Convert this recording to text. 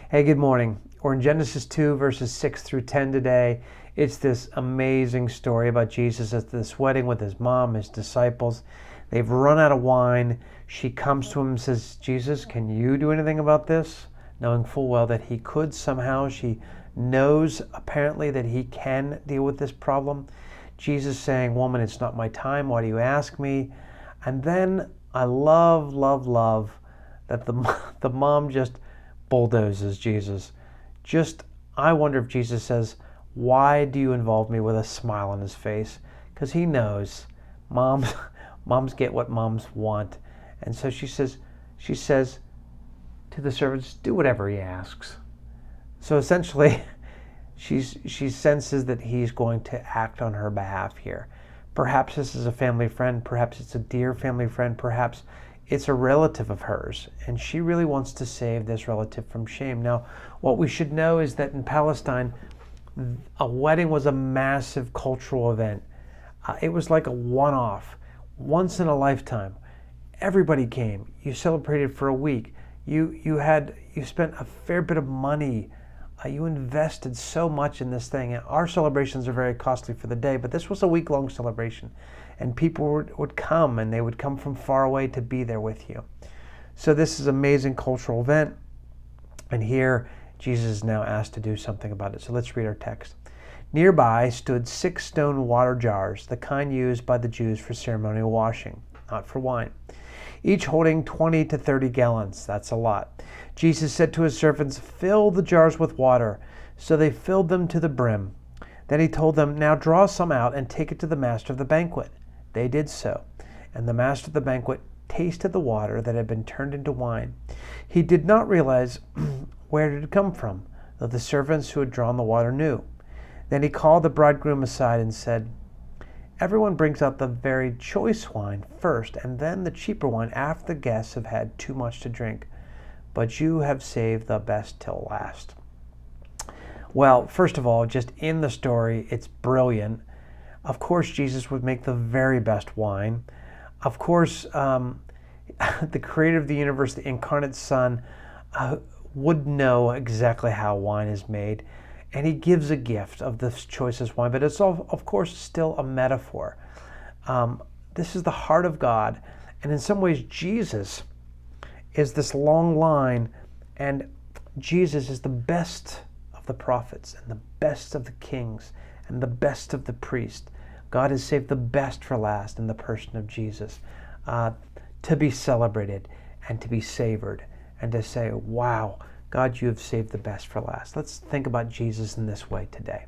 Hey, good morning. We're in Genesis 2, verses 6 through 10 today. It's this amazing story about Jesus at this wedding with his mom, his disciples. They've run out of wine. She comes to him and says, Jesus, can you do anything about this? Knowing full well that he could somehow. She knows apparently that he can deal with this problem. Jesus saying, woman, it's not my time. Why do you ask me? And then I love that the mom just bulldozes Jesus. I wonder if Jesus says, why do you involve me, with a smile on his face? Because he knows moms get what moms want. And so she says to the servants, do whatever he asks. So essentially, she senses that he's going to act on her behalf here. Perhaps this is a family friend. Perhaps it's a dear family friend. Perhaps it's a relative of hers, and she really wants to save this relative from shame. Now, what we should know is that in Palestine, a wedding was a massive cultural event. It was like a one-off, once in a lifetime. Everybody came. You celebrated for a week. You spent a fair bit of money. You invested so much in this thing. Our celebrations are very costly for the day, but this was a week-long celebration. And people would come, and they would come from far away to be there with you. So this is an amazing cultural event. And here, Jesus is now asked to do something about it. So let's read our text. Nearby stood 6 stone water jars, the kind used by the Jews for ceremonial washing, not for wine, each holding 20 to 30 gallons. That's a lot. Jesus said to his servants, fill the jars with water. So they filled them to the brim. Then he told them, now draw some out and take it to the master of the banquet. They did so, and the master of the banquet tasted the water that had been turned into wine. He did not realize where it had come from, though the servants who had drawn the water knew. Then he called the bridegroom aside and said, everyone brings out the very choice wine first, and then the cheaper wine after the guests have had too much to drink. But you have saved the best till last. Well, first of all, just in the story, it's brilliant. Of course, Jesus would make the very best wine. Of course, the creator of the universe, the incarnate Son, would know exactly how wine is made. And he gives a gift of the choicest wine, but it's all, of course, still a metaphor. This is the heart of God. And in some ways, Jesus is this long line, and Jesus is the best of the prophets and the best of the kings and the best of the priests. God has saved the best for last in the person of Jesus, to be celebrated and to be savored and to say, wow, God, you have saved the best for last. Let's think about Jesus in this way today.